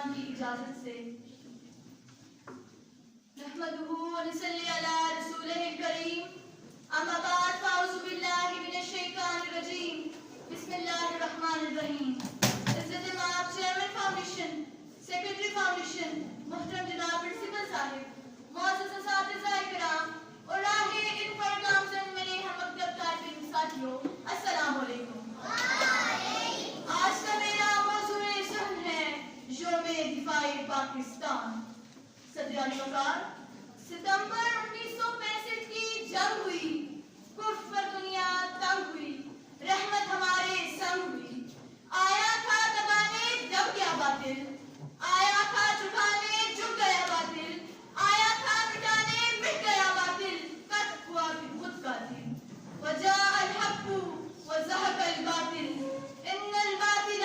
پاکستان کی اجازت سے نحمدہ ونصلی علی رسولہ الکریم اما بعد فاعوذ باللہ من الشیطان الرجیم بسم اللہ الرحمن الرحیم. عزت مآب چیئرمین فاؤنڈیشن، سیکرٹری فاؤنڈیشن محترم جناب پرنسپل صاحب، معزز اساتذہ کرام اور راہ ان پر گامزن میرے ہم مکتب طالب علم ساتھیوں، السلام علیکم. آج کا میرا موضوع ذہن ہے یوم دفاع پاکستان. صدر وقار، ستمبر 1965 کی جنگ ہوئی، کفر پر دنیا تنگ ہوئی، رحمت ہمارے سنگ ہوئی. آیا تھا دبانے دب گیا باطل، آیا تھا جھکانے جھک گیا باطل، آیا تھا مٹانے مٹ گیا باطل، قط ہوا پھر خود قاتل. وجاء الحق وزهق الباطل ان الباطل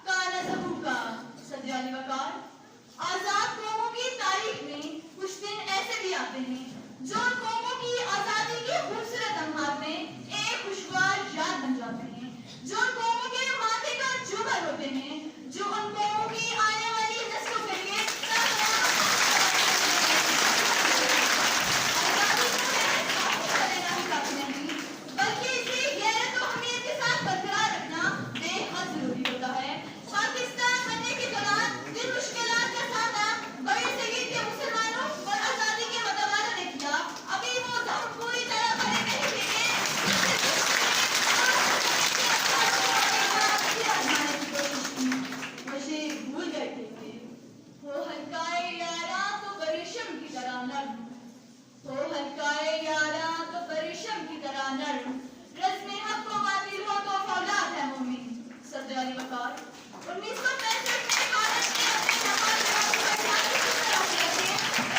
کان زہوقا. صدر علی وقار، آزاد قوموں کی تاریخ میں کچھ دن ایسے بھی آتے ہیں جو ان قوموں کی آزادی کے خوبصورت لمحات میں ایک خوشگوار یاد بن جاتے ہیں، جو ان قوموں کے ماتھے کا جوہر ہوتے ہیں، جو ان قوموں کی آنے والی نسلوں کے لیے بلکہ اسے غیرت و اہمیت کے ساتھ برقرار رکھنا بے حد ضروری ہوتا ہے. پاکستان بننے کے دوران جن مشکلات کا سامنا بڑے صغیر کے مسلمانوں اور آزادی کے متوالوں نے کیا، ابھی وہ زخم پوری طرح بھرے نہیں تھے مجھے بھول گئے تھے. ہو ہلکائے یاراں تو پریشم کی طرح نرم، ہو ہلکائے یاراں تو پریشم کی طرح نرم، رزم حق کو باطل ہو تو فولاد ہے مومن. صدر علی وقار، 1965 میں بھارت نے اپنے جوان جوانوں پر جھانسی کی طرح سے رکھے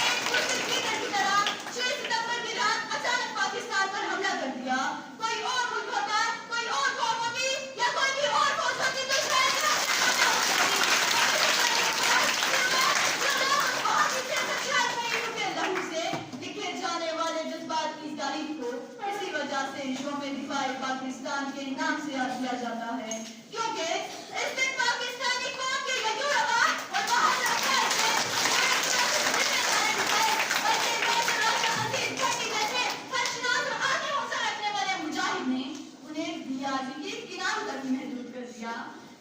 ایک ملک لیڈر کی طرح 6 ستمبر کی رات اچانک پاکستان پر حملہ کر دیا. کوئی اور ملک ہوتا، کوئی اور قوم ہوتی یا کوئی بھی اور فوج ہوتی تو شاید لکھے جانے والے جذبات کی تاریخ کو اسی وجہ سے یوم دفاع پاکستان کے نام سے یاد کیا جاتا ہے، کیونکہ اس دن پاکستانی قوم کے غیور آباد اور بہادر افراد سے مجاہد نے انہیں بیادگی کی نام تک محدود کر دیا.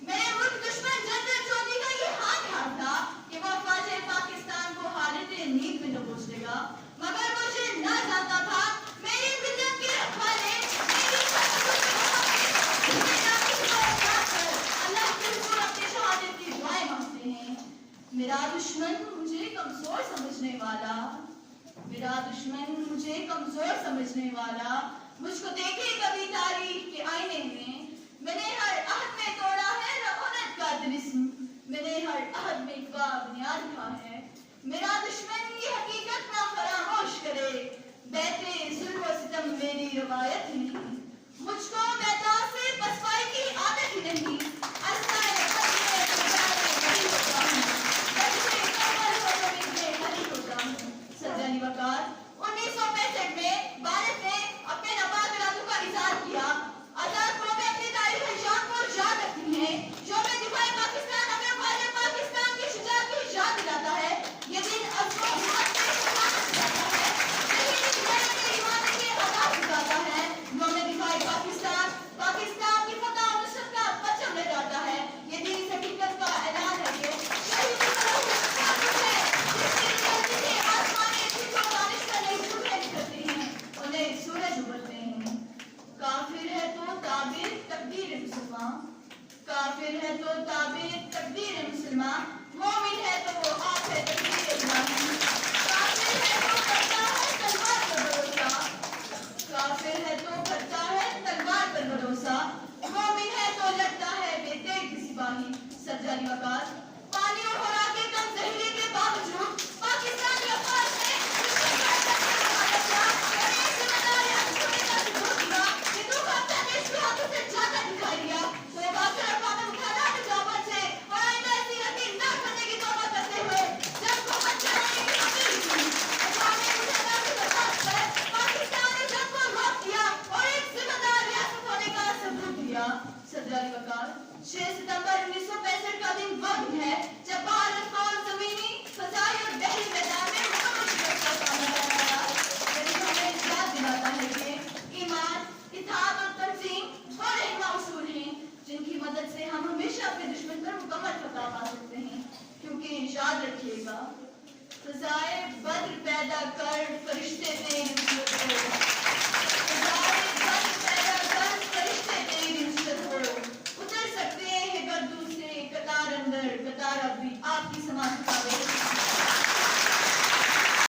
میرے ملک دشمن جنرل چودھری کا یہ ہاتھ تھا کہ وہ افواج پاکستان کو حالت نیند میں نبوچ دے گا، مگر مجھے نہ جانتا تھا میری ملت کے رکھوالے اللہ کے حضور اپنے شہادت کی دعائیں مانگتے ہیں. میرا دشمن مجھے کمزور سمجھنے والا، میرا دشمن مجھے کمزور سمجھنے والا، مجھ کو دیکھے کبھی تاریخ کے آئینے میں. میں نے ہر عہد میں توڑا ہے رعونت کا طلسم، میں نے ہر عہد میں ایک بنیاد رکھا ہے. میرا دشمن یہ حقیقت نہ فراموش کرے، بیت ظلم و ستم میری روایت نہیں، مجھ کو بیدار سے پسپائی کی عادت ہی نہیں. صدر علی وقار، 1965 میں بھارت نے اپنے ناپاک ارادوں کا اظہار کیا. آزاد قومیں اپنی تاریخ شان کو یاد رکھتی ہیں. یوم دفاع پاکستان ہمیں افواج پاکستان کی شجاعت کی یاد دلاتا ہے. یہ دن عزم و ہمت سے شجاعت دلاتا ہے، شہید غیرت ایمان کے آغاز دلاتا ہے. یوم دفاع پاکستان پاکستان کی فتح و نصرت کا پرچم لہراتا ہے. یہ دن اس حقیقت کا اعلان ہے کہ شہید کی طرف ہے جس کی جلدی سے آسمانے جن کو بارش کا نہیں جھوٹے نکلتے ہیں انہیں سورج ابھرتے ہیں. کافر ہے تو تابع تقدیر مسلمان، کافر ہے تو تابع تقدیر مسلمان، مومن ہے تو وہ آپ ہے تقدیر الہی. کافر ہے تو کرتا ہے تلوار پر بھروسہ، کافر ہے تو کرتا ہے تلوار پر بھروسہ، مومن ہے تو لڑتا ہے بے تیغ سپاہی. صدر علی وقار، پانی اور خوراک کے کم ذہیرے کے باوجود پاکستانی افواج نے صدر علی وقار، 6 ستمبر 1965 کا دن وہ دن ہے جب بھارت کو یاد رکھیے گا. فضائے بدر پیدا کر فرشتے تیری